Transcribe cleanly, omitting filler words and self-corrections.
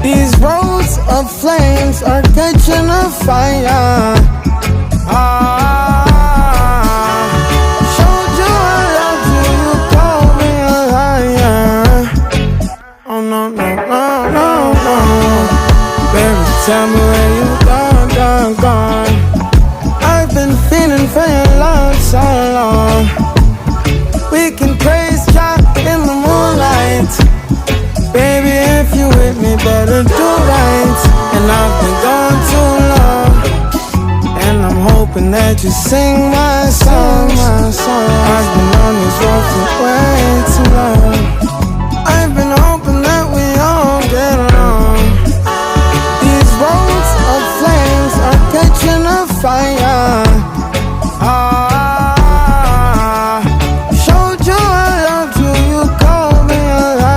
These roads of flames are catching a fire. Showed you I loved you, you called me a liar. Oh no, no, no, no, no. Baby, tell me where you gone, gone, gone. I've been feeling for your love so long. We can praise God in the moonlight. Baby, if you with me, better do right. And I've been gone too long, and I'm hoping that you sing my song, my song. I've been on this road for way too long.